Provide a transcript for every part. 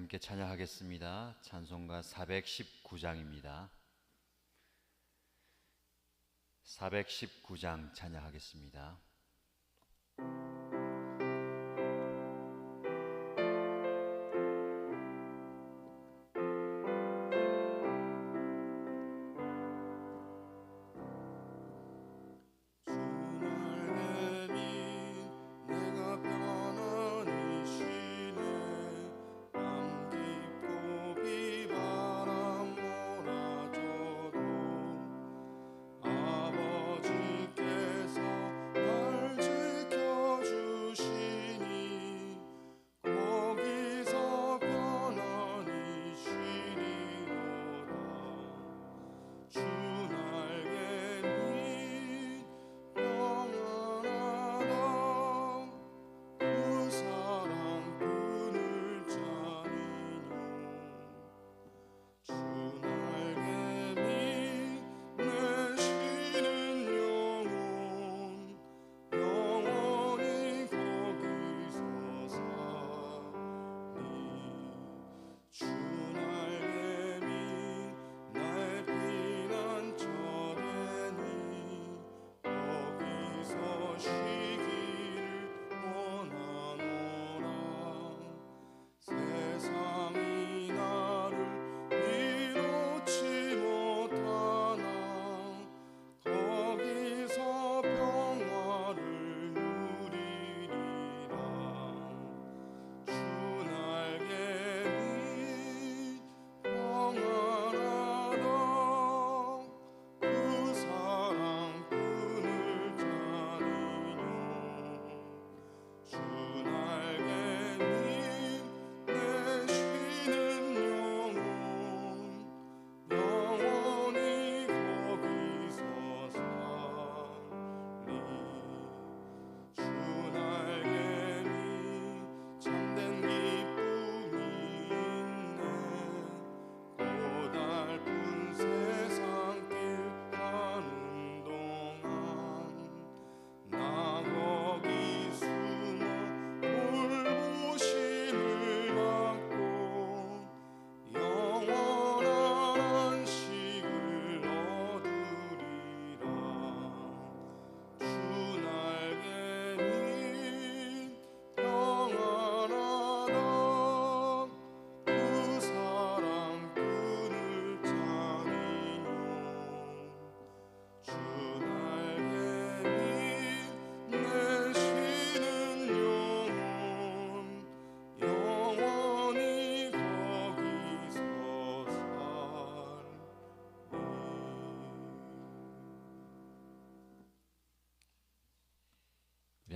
함께 찬양하겠습니다. 찬송가 419장입니다. 419장 찬양하겠습니다.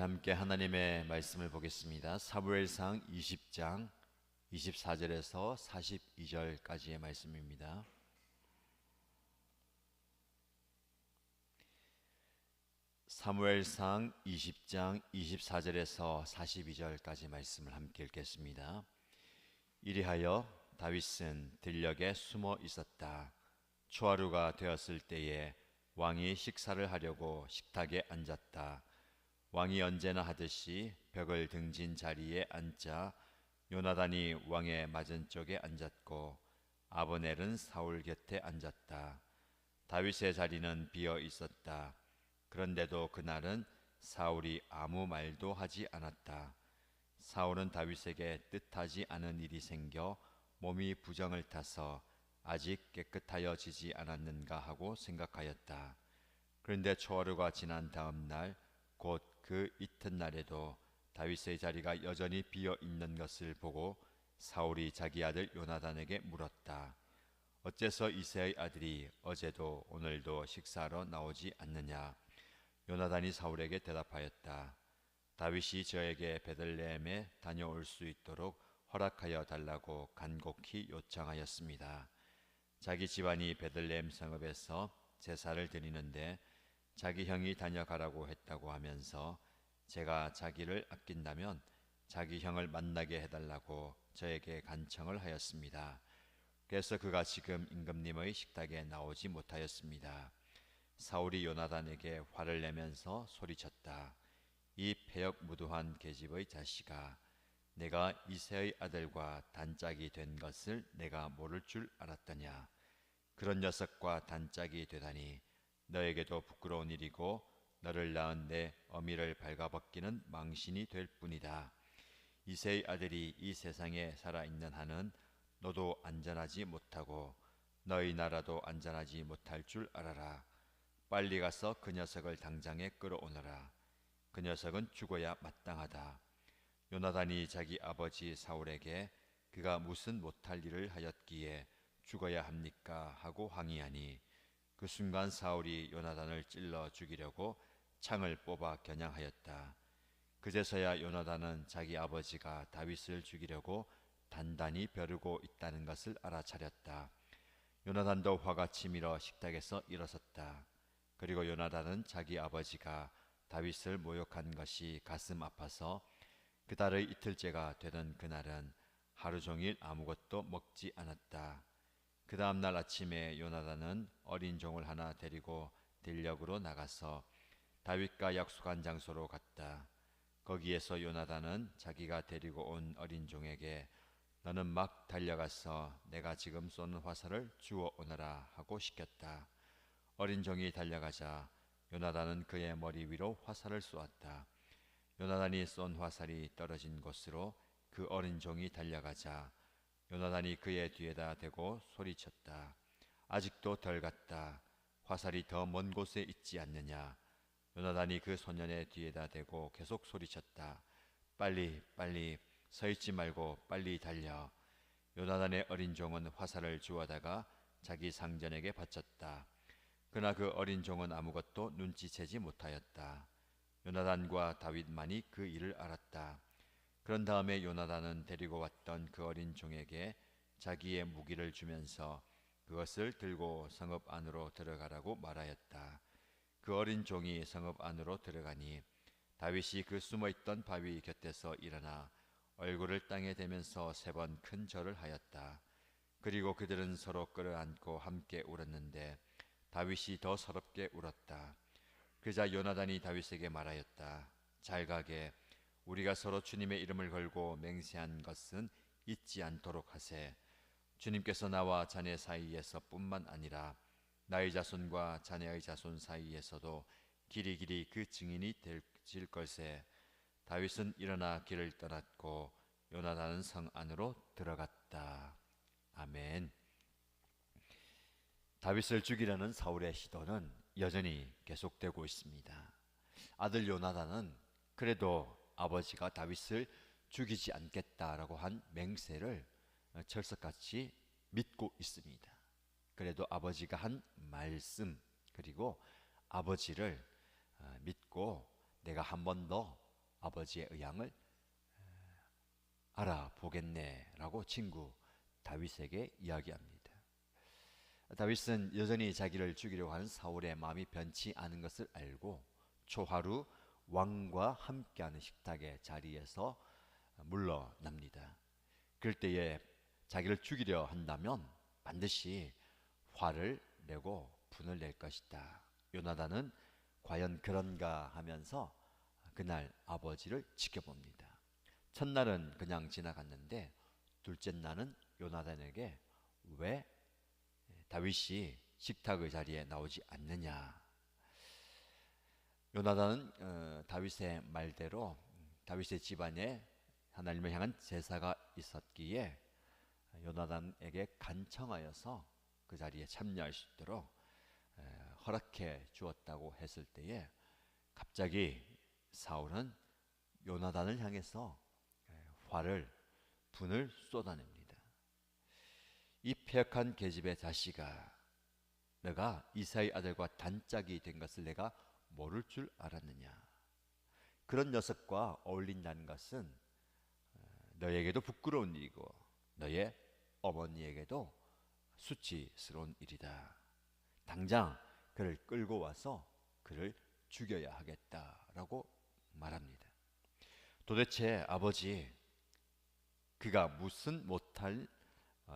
함께 하나님의 말씀을 보겠습니다. 사무엘상 20장 24절에서 42절까지의 말씀입니다. 사무엘상 20장 24절에서 42절까지 말씀을 함께 읽겠습니다. 이리하여 다윗은 들녘에 숨어 있었다. 초하루가 되었을 때에 왕이 식사를 하려고 식탁에 앉았다. 왕이 언제나 하듯이 벽을 등진 자리에 앉자 요나단이 왕의 맞은쪽에 앉았고 아브넬은 사울 곁에 앉았다. 다윗의 자리는 비어 있었다. 그런데도 그날은 사울이 아무 말도 하지 않았다. 사울은 다윗에게 뜻하지 않은 일이 생겨 몸이 부정을 타서 아직 깨끗하여지지 않았는가 하고 생각하였다. 그런데 초하루가 지난 다음 날 곧 그 이튿날에도 다윗의 자리가 여전히 비어 있는 것을 보고 사울이 자기 아들 요나단에게 물었다. 어째서 이새의 아들이 어제도 오늘도 식사하러 나오지 않느냐? 요나단이 사울에게 대답하였다. 다윗이 저에게 베들레헴에 다녀올 수 있도록 허락하여 달라고 간곡히 요청하였습니다. 자기 집안이 베들레헴 성읍에서 제사를 드리는데 자기 형이 다녀가라고 했다고 하면서 제가 자기를 아낀다면 자기 형을 만나게 해달라고 저에게 간청을 하였습니다. 그래서 그가 지금 임금님의 식탁에 나오지 못하였습니다. 사울이 요나단에게 화를 내면서 소리쳤다. 이 패역무도한 계집의 자식아, 내가 이새의 아들과 단짝이 된 것을 내가 모를 줄 알았더냐. 그런 녀석과 단짝이 되다니 너에게도 부끄러운 일이고 너를 낳은 내 어미를 발가벗기는 망신이 될 뿐이다. 이새의 아들이 이 세상에 살아있는 한은 너도 안전하지 못하고 너희 나라도 안전하지 못할 줄 알아라. 빨리 가서 그 녀석을 당장에 끌어오너라. 그 녀석은 죽어야 마땅하다. 요나단이 자기 아버지 사울에게 그가 무슨 못할 일을 하였기에 죽어야 합니까? 하고 항의하니 그 순간 사울이 요나단을 찔러 죽이려고 창을 뽑아 겨냥하였다. 그제서야 요나단은 자기 아버지가 다윗을 죽이려고 단단히 벼르고 있다는 것을 알아차렸다. 요나단도 화가 치밀어 식탁에서 일어섰다. 그리고 요나단은 자기 아버지가 다윗을 모욕한 것이 가슴 아파서 그달의 이틀째가 되던 그날은 하루 종일 아무것도 먹지 않았다. 그 다음날 아침에 요나단은 어린 종을 하나 데리고 들녘으로 나가서 다윗과 약속한 장소로 갔다. 거기에서 요나단은 자기가 데리고 온 어린 종에게 너는 막 달려가서 내가 지금 쏘는 화살을 주워 오너라 하고 시켰다. 어린 종이 달려가자 요나단은 그의 머리 위로 화살을 쏘았다. 요나단이 쏜 화살이 떨어진 곳으로 그 어린 종이 달려가자 요나단이 그의 뒤에다 대고 소리쳤다. 아직도 덜 갔다. 화살이 더 먼 곳에 있지 않느냐. 요나단이 그 소년의 뒤에다 대고 계속 소리쳤다. 빨리 빨리 서 있지 말고 빨리 달려. 요나단의 어린 종은 화살을 주워다가 자기 상전에게 바쳤다. 그러나 그 어린 종은 아무것도 눈치채지 못하였다. 요나단과 다윗만이 그 일을 알았다. 그런 다음에 요나단은 데리고 왔던 그 어린 종에게 자기의 무기를 주면서 그것을 들고 성읍 안으로 들어가라고 말하였다. 그 어린 종이 성읍 안으로 들어가니 다윗이 그 숨어있던 바위 곁에서 일어나 얼굴을 땅에 대면서 3번 큰 절을 하였다. 그리고 그들은 서로 끌어안고 함께 울었는데 다윗이 더 서럽게 울었다. 그자 요나단이 다윗에게 말하였다. 잘 가게 우리가 서로 주님의 이름을 걸고 맹세한 것은 잊지 않도록 하세. 주님께서 나와 자네 사이에서 뿐만 아니라 나의 자손과 자네의 자손 사이에서도 길이길이 그 증인이 되실 걸세. 다윗은 일어나 길을 떠났고 요나단은 성 안으로 들어갔다. 아멘. 다윗을 죽이려는 사울의 시도는 여전히 계속되고 있습니다. 아들 요나단은 그래도 아버지가 다윗을 죽이지 않겠다라고 한 맹세를 철석같이 믿고 있습니다. 그래도 아버지가 한 말씀 그리고 아버지를 믿고 내가 한 번 더 아버지의 의향을 알아보겠네라고 친구 다윗에게 이야기합니다. 다윗은 여전히 자기를 죽이려고 하는 사울의 마음이 변치 않은 것을 알고 초하루 왕과 함께하는 식탁의 자리에서 물러납니다. 그럴 때에 자기를 죽이려 한다면 반드시 화를 내고 분을 낼 것이다. 요나단은 과연 그런가 하면서 그날 아버지를 지켜봅니다. 첫날은 그냥 지나갔는데 둘째 날은 요나단에게 왜 다윗이 식탁의 자리에 나오지 않느냐. 요나단은 다윗의 말대로 다윗의 집안에 하나님을 향한 제사가 있었기에 요나단에게 간청하여서 그 자리에 참여할 수 있도록 허락해 주었다고 했을 때에 갑자기 사울은 요나단을 향해서 분을 쏟아냅니다. 이 폐역한 계집의 자식아, 너가 이사의 아들과 단짝이 된 것을 내가 모를 줄 알았느냐. 그런 녀석과 어울린다는 것은 너에게도 부끄러운 일이고 너의 어머니에게도 수치스러운 일이다. 당장 그를 끌고 와서 그를 죽여야 하겠다라고 말합니다. 도대체 아버지, 그가 무슨 못할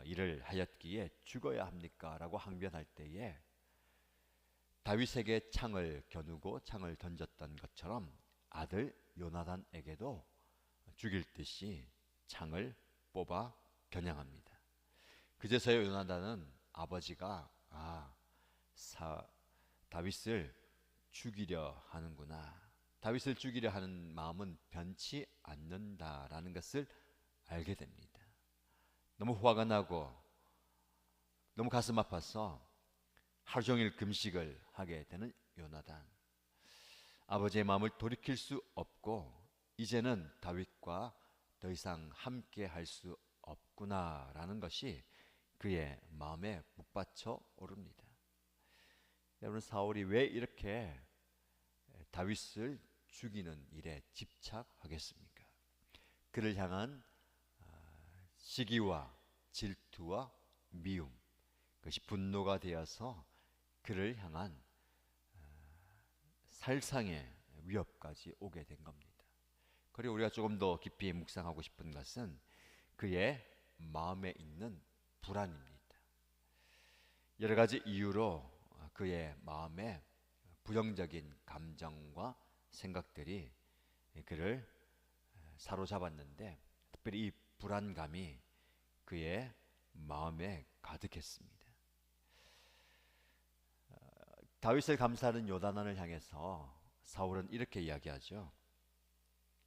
일을 하였기에 죽어야 합니까? 라고 항변할 때에 다윗에게 창을 겨누고 창을 던졌던 것처럼 아들 요나단에게도 죽일 듯이 창을 뽑아 겨냥합니다. 그제서야 요나단은 아버지가 다윗을 죽이려 하는구나, 다윗을 죽이려 하는 마음은 변치 않는다라는 것을 알게 됩니다. 너무 화가 나고 너무 가슴 아파서 하루 종일 금식을 하게 되는 요나단. 아버지의 마음을 돌이킬 수 없고 이제는 다윗과 더 이상 함께 할 수 없구나라는 것이 그의 마음에 북받쳐 오릅니다. 여러분, 사울이 왜 이렇게 다윗을 죽이는 일에 집착하겠습니까? 그를 향한 시기와 질투와 미움, 그것이 분노가 되어서 그를 향한 살상의 위협까지 오게 된 겁니다. 그리고 우리가 조금 더 깊이 묵상하고 싶은 것은 그의 마음에 있는 불안입니다. 여러 가지 이유로 그의 마음에 부정적인 감정과 생각들이 그를 사로잡았는데, 특별히 이 불안감이 그의 마음에 가득했습니다. 다윗을 감싸는 요나단을 향해서 사울은 이렇게 이야기하죠.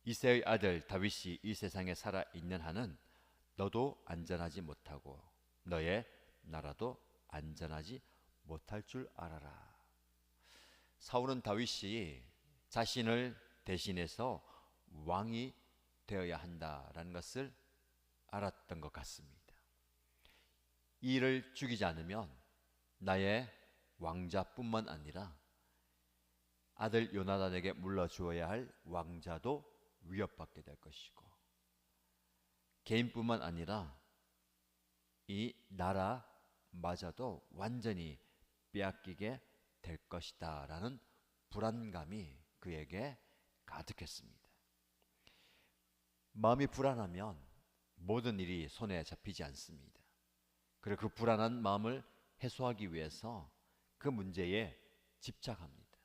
이새의 아들 다윗이 이 세상에 살아 있는 한은 너도 안전하지 못하고 너의 나라도 안전하지 못할 줄 알아라. 사울은 다윗이 자신을 대신해서 왕이 되어야 한다라는 것을 알았던 것 같습니다. 이를 죽이지 않으면 나의 왕자뿐만 아니라 아들 요나단에게 물려주어야 할 왕자도 위협받게 될 것이고, 개인뿐만 아니라 이 나라마저도 완전히 빼앗기게 될 것이다 라는 불안감이 그에게 가득했습니다. 마음이 불안하면 모든 일이 손에 잡히지 않습니다. 그리고 그 불안한 마음을 해소하기 위해서 그 문제에 집착합니다.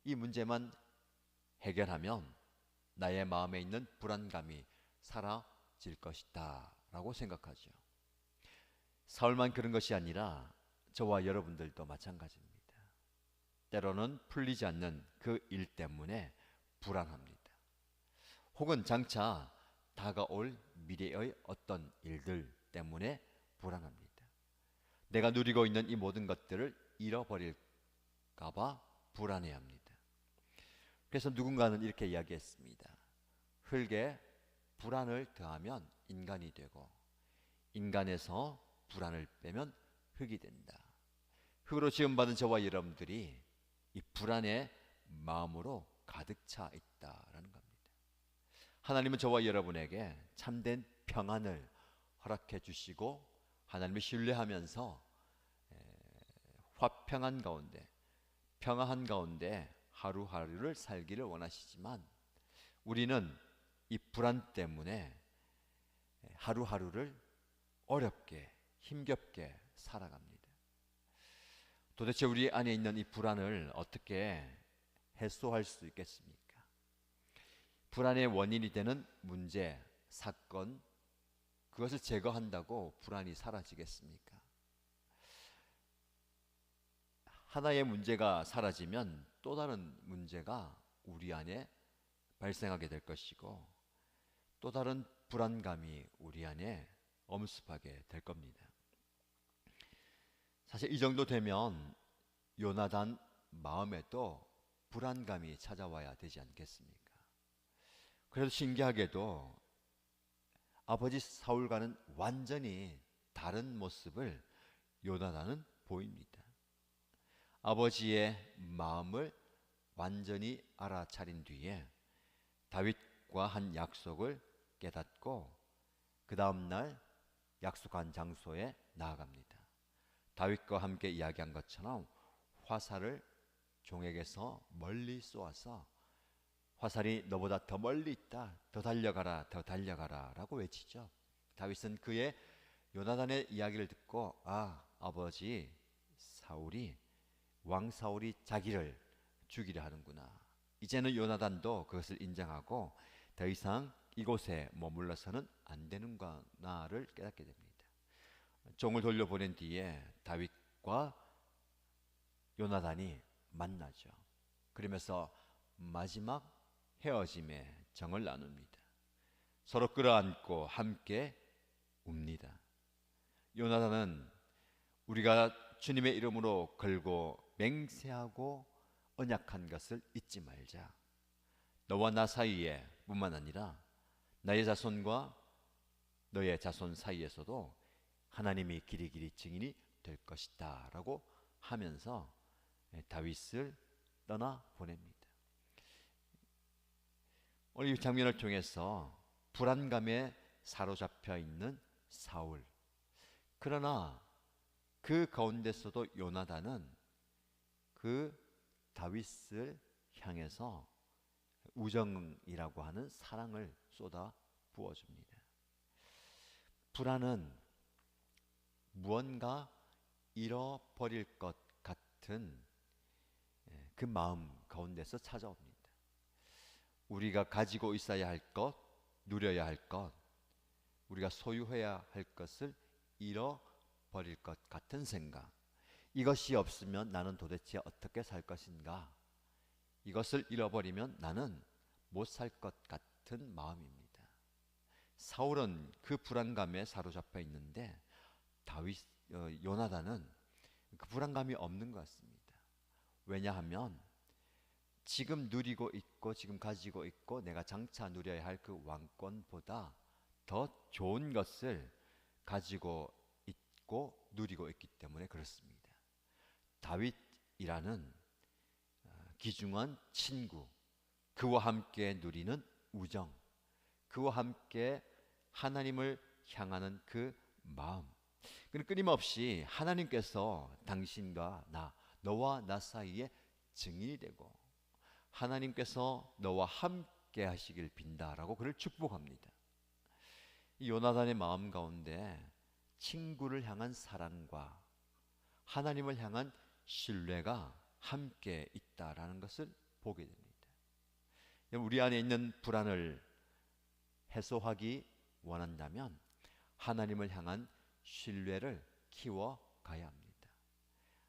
이 문제만 해결하면 나의 마음에 있는 불안감이 사라질 것이다 라고 생각하죠. 사울만 그런 것이 아니라 저와 여러분들도 마찬가지입니다. 때로는 풀리지 않는 그 일 때문에 불안합니다. 혹은 장차 다가올 미래의 어떤 일들 때문에 불안합니다. 내가 누리고 있는 이 모든 것들을 잃어버릴까 봐 불안해합니다. 그래서 누군가는 이렇게 이야기했습니다. 흙에 불안을 더하면 인간이 되고 인간에서 불안을 빼면 흙이 된다. 흙으로 지음받은 저와 여러분들이 이 불안의 마음으로 가득 차 있다라는 겁니다. 하나님은 저와 여러분에게 참된 평안을 허락해 주시고 하나님을 신뢰하면서 화평한 가운데, 평화한 가운데 하루하루를 살기를 원하시지만 우리는 이 불안 때문에 하루하루를 어렵게 힘겹게 살아갑니다. 도대체 우리 안에 있는 이 불안을 어떻게 해소할 수 있겠습니까? 불안의 원인이 되는 문제, 사건, 그것을 제거한다고 불안이 사라지겠습니까? 하나의 문제가 사라지면 또 다른 문제가 우리 안에 발생하게 될 것이고 또 다른 불안감이 우리 안에 엄습하게 될 겁니다. 사실 이 정도 되면 요나단 마음에도 불안감이 찾아와야 되지 않겠습니까? 그래도 신기하게도 아버지 사울과는 완전히 다른 모습을 요나단은 보입니다. 아버지의 마음을 완전히 알아차린 뒤에 다윗과 한 약속을 깨닫고 그 다음 날 약속한 장소에 나아갑니다. 다윗과 함께 이야기한 것처럼 화살을 종에게서 멀리 쏘아서 화살이 너보다 더 멀리 있다, 더 달려가라, 더 달려가라 라고 외치죠. 다윗은 그의 요나단의 이야기를 듣고 아버지 사울이 왕 사울이 자기를 죽이려 하는구나. 이제는 요나단도 그것을 인정하고 더 이상 이곳에 머물러서는 안 되는구나를 깨닫게 됩니다. 종을 돌려보낸 뒤에 다윗과 요나단이 만나죠. 그러면서 마지막 헤어짐의 정을 나눕니다. 서로 끌어안고 함께 웁니다. 요나단은 우리가 주님의 이름으로 걸고 맹세하고 언약한 것을 잊지 말자. 너와 나 사이에 뿐만 아니라 나의 자손과 너의 자손 사이에서도 하나님이 길이 증인이 될 것이다 라고 하면서 다윗을 떠나 보냅니다. 오늘 이 장면을 통해서 불안감에 사로잡혀 있는 사울, 그러나 그 가운데서도 요나단은 그 다윗을 향해서 우정이라고 하는 사랑을 쏟아 부어줍니다. 불안은 무언가 잃어버릴 것 같은 그 마음 가운데서 찾아옵니다. 우리가 가지고 있어야 할 것, 누려야 할 것, 우리가 소유해야 할 것을 잃어버릴 것 같은 생각. 이것이 없으면 나는 도대체 어떻게 살 것인가? 이것을 잃어버리면 나는 못 살 것 같은 마음입니다. 사울은 그 불안감에 사로잡혀 있는데 요나단은 그 불안감이 없는 것 같습니다. 왜냐하면 지금 누리고 있고 지금 가지고 있고 내가 장차 누려야 할 그 왕권보다 더 좋은 것을 가지고 있고 누리고 있기 때문에 그렇습니다. 다윗이라는 귀중한 친구, 그와 함께 누리는 우정, 그와 함께 하나님을 향하는 그 마음, 끊임없이 하나님께서 당신과 너와 나 사이에 증인이 되고 하나님께서 너와 함께 하시길 빈다라고 그를 축복합니다. 이 요나단의 마음 가운데 친구를 향한 사랑과 하나님을 향한 신뢰가 함께 있다라는 것을 보게 됩니다. 우리 안에 있는 불안을 해소하기 원한다면 하나님을 향한 신뢰를 키워가야 합니다.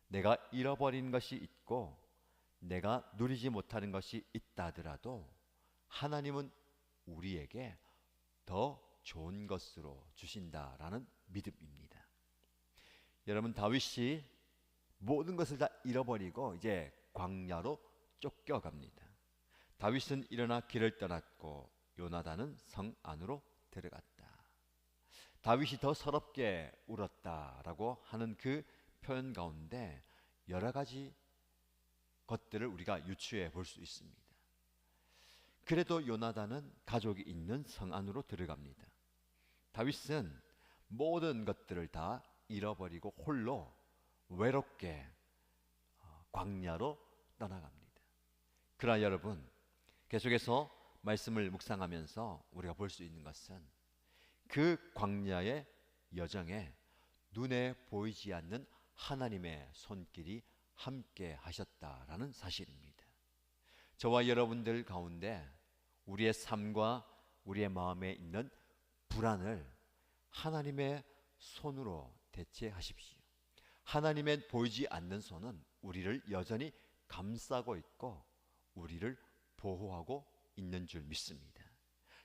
내가 잃어버린 것이 있고 내가 누리지 못하는 것이 있다 하더라도 하나님은 우리에게 더 좋은 것으로 주신다라는 믿음입니다. 여러분, 다윗이 모든 것을 다 잃어버리고 이제 광야로 쫓겨갑니다. 다윗은 일어나 길을 떠났고 요나단은 성 안으로 들어갔다. 다윗이 더 서럽게 울었다라고 하는 그 표현 가운데 여러 가지 것들을 우리가 유추해 볼 수 있습니다. 그래도 요나단은 가족이 있는 성 안으로 들어갑니다. 다윗은 모든 것들을 다 잃어버리고 홀로 외롭게 광야로 떠나갑니다. 그러나 여러분, 계속해서 말씀을 묵상하면서 우리가 볼 수 있는 것은 그 광야의 여정에 눈에 보이지 않는 하나님의 손길이 함께 하셨다라는 사실입니다. 저와 여러분들 가운데 우리의 삶과 우리의 마음에 있는 불안을 하나님의 손으로 대체하십시오. 하나님의 보이지 않는 손은 우리를 여전히 감싸고 있고 우리를 보호하고 있는 줄 믿습니다.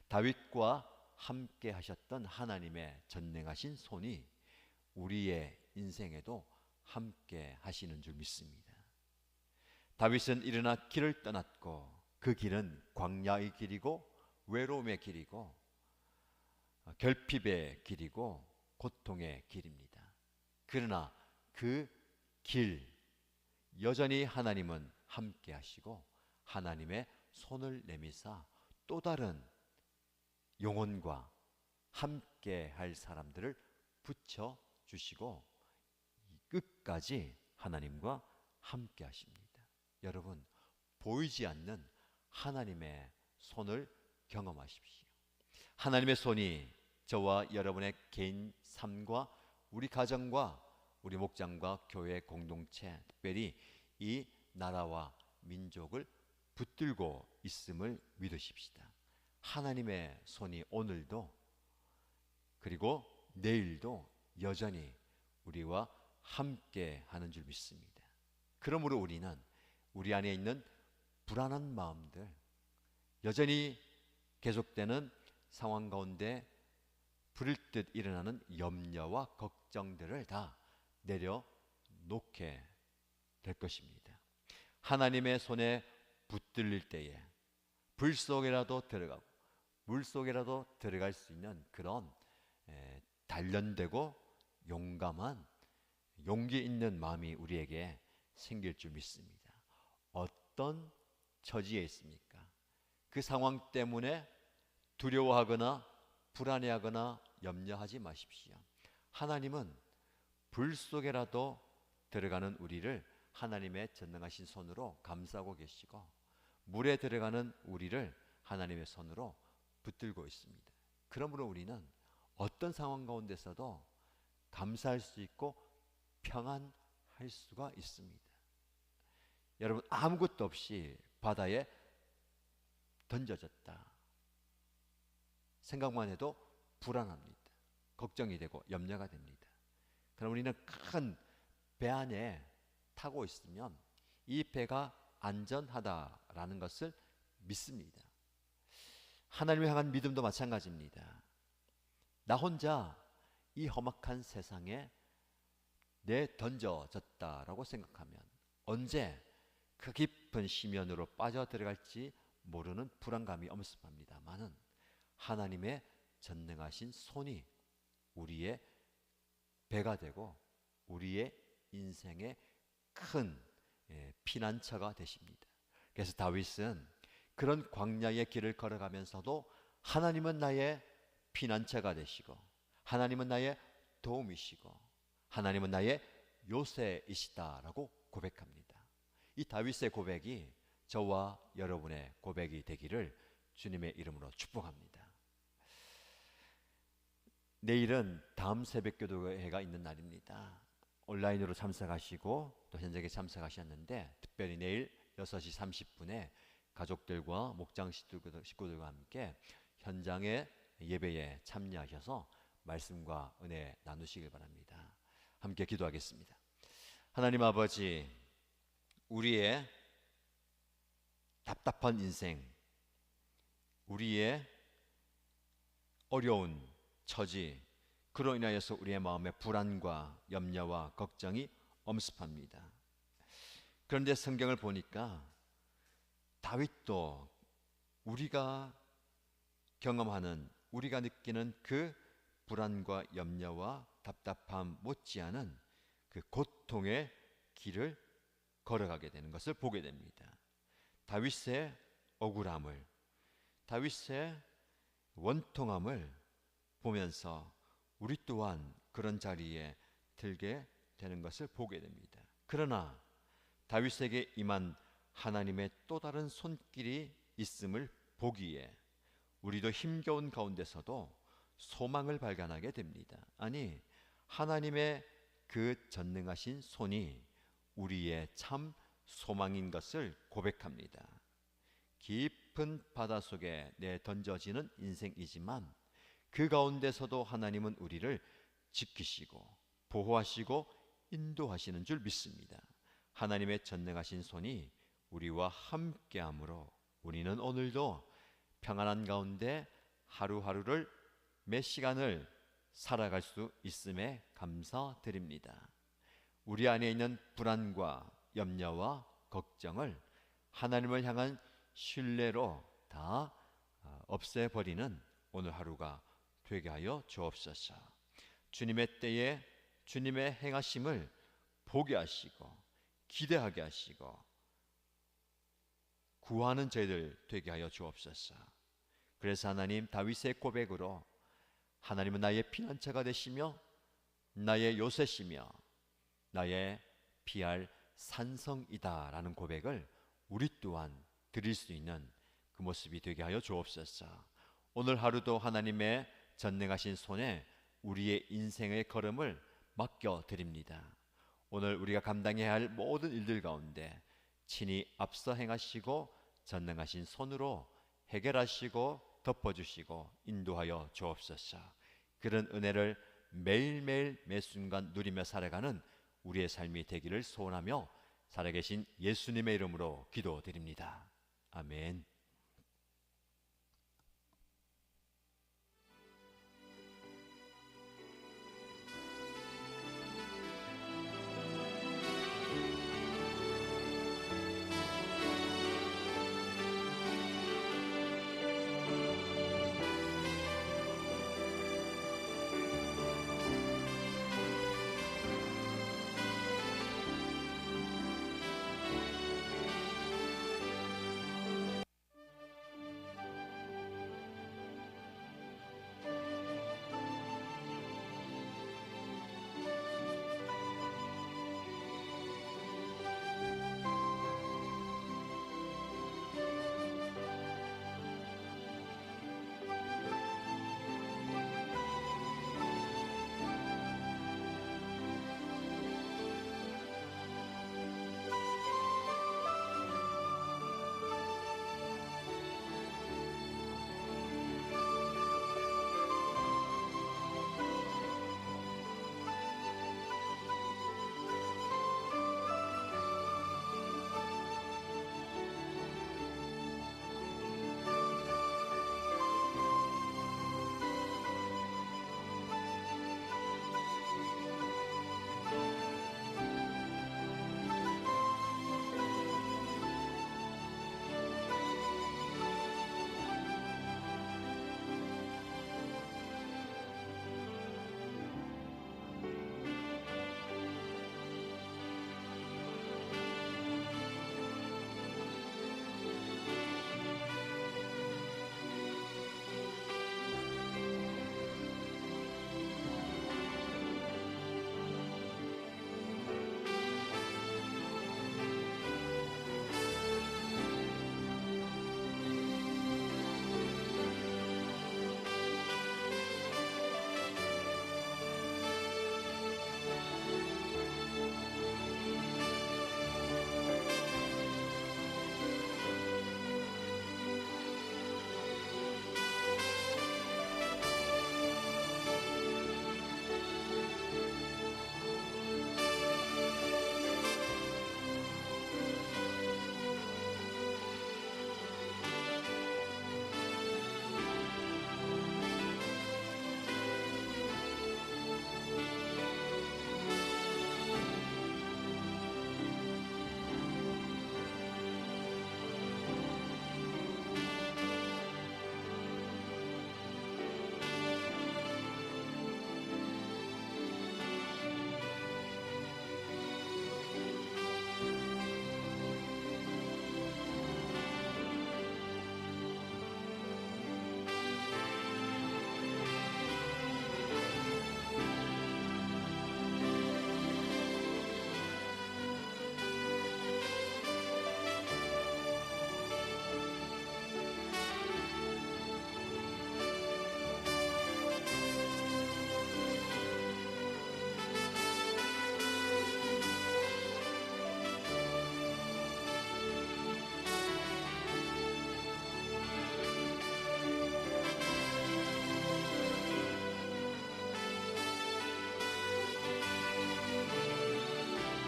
다윗과 함께 하셨던 하나님의 전능하신 손이 우리의 인생에도 함께 하시는 줄 믿습니다. 다윗은 일어나 길을 떠났고 그 길은 광야의 길이고 외로움의 길이고 결핍의 길이고 고통의 길입니다. 그러나 그 길 여전히 하나님은 함께 하시고 하나님의 손을 내미사 또 다른 영혼과 함께 할 사람들을 붙여 주시고 끝까지 하나님과 함께 하십니다. 여러분, 보이지 않는 하나님의 손을 경험하십시오. 하나님의 손이 저와 여러분의 개인 삶과 우리 가정과 우리 목장과 교회 공동체, 특별히 이 나라와 민족을 붙들고 있음을 믿으십시다. 하나님의 손이 오늘도 그리고 내일도 여전히 우리와 함께 하는 줄 믿습니다. 그러므로 우리는 우리 안에 있는 불안한 마음들, 여전히 계속되는 상황 가운데 불일듯 일어나는 염려와 걱정들을 다 내려놓게 될 것입니다. 하나님의 손에 붙들릴 때에 불 속에라도 들어가고 물 속에라도 들어갈 수 있는 그런 단련되고 용감한 용기 있는 마음이 우리에게 생길 줄 믿습니다. 어떤 처지에 있습니까? 그 상황 때문에 두려워하거나 불안해하거나 염려하지 마십시오. 하나님은 불 속에라도 들어가는 우리를 하나님의 전능하신 손으로 감싸고 계시고 물에 들어가는 우리를 하나님의 손으로 붙들고 있습니다. 그러므로 우리는 어떤 상황 가운데서도 감사할 수 있고 평안할 수가 있습니다. 여러분, 아무것도 없이 바다에 던져졌다 생각만 해도 불안합니다. 걱정이 되고 염려가 됩니다. 그럼 우리는 큰 배 안에 타고 있으면 이 배가 안전하다라는 것을 믿습니다. 하나님을 향한 믿음도 마찬가지입니다. 나 혼자 이 험악한 세상에 내던져졌다라고 생각하면 언제 그 깊은 심연으로 빠져들어갈지 모르는 불안감이 엄습합니다마는 하나님의 전능하신 손이 우리의 배가 되고 우리의 인생의 큰 피난처가 되십니다. 그래서 다윗은 그런 광야의 길을 걸어가면서도 하나님은 나의 피난처가 되시고 하나님은 나의 도움이시고 하나님은 나의 요새이시다라고 고백합니다. 이 다윗의 고백이 저와 여러분의 고백이 되기를 주님의 이름으로 축복합니다. 내일은 다음 새벽기도회가 있는 날입니다. 온라인으로 참석하시고 또 현장에 참석하셨는데 특별히 내일 6시 30분에 가족들과 목장 식구들과 함께 현장의 예배에 참여하셔서 말씀과 은혜 나누시길 바랍니다. 함께 기도하겠습니다. 하나님 아버지, 우리의 답답한 인생, 우리의 어려운 처지, 그로 인하여서 우리의 마음에 불안과 염려와 걱정이 엄습합니다. 그런데 성경을 보니까 다윗도 우리가 경험하는, 우리가 느끼는 그 불안과 염려와 답답함 못지않은 그 고통의 길을 걸어가게 되는 것을 보게 됩니다. 다윗의 억울함을, 다윗의 원통함을 보면서 우리 또한 그런 자리에 들게 되는 것을 보게 됩니다. 그러나 다윗에게 임한 하나님의 또 다른 손길이 있음을 보기에 우리도 힘겨운 가운데서도 소망을 발견하게 됩니다. 아니, 하나님의 그 전능하신 손이 우리의 참 소망인 것을 고백합니다. 깊은 바다 속에 내던져지는 인생이지만 그 가운데서도 하나님은 우리를 지키시고 보호하시고 인도하시는 줄 믿습니다. 하나님의 전능하신 손이 우리와 함께함으로 우리는 오늘도 평안한 가운데 하루하루를 몇 시간을 살아갈 수 있음에 감사드립니다. 우리 안에 있는 불안과 염려와 걱정을 하나님을 향한 신뢰로 다 없애버리는 오늘 하루가 되게 하여 주옵소서. 주님의 때에 주님의 행하심을 보게 하시고 기대하게 하시고 구하는 저희들 되게 하여 주옵소서. 그래서 하나님, 다윗의 고백으로 하나님은 나의 피난처가 되시며 나의 요새시며 나의 피할 산성이다 라는 고백을 우리 또한 드릴 수 있는 그 모습이 되게 하여 주옵소서. 오늘 하루도 하나님의 전능하신 손에 우리의 인생의 걸음을 맡겨드립니다. 오늘 우리가 감당해야 할 모든 일들 가운데 친히 앞서 행하시고 전능하신 손으로 해결하시고 덮어주시고 인도하여 주옵소서. 그런 은혜를 매일매일 매 순간 누리며 살아가는 우리의 삶이 되기를 소원하며 살아계신 예수님의 이름으로 기도드립니다. 아멘.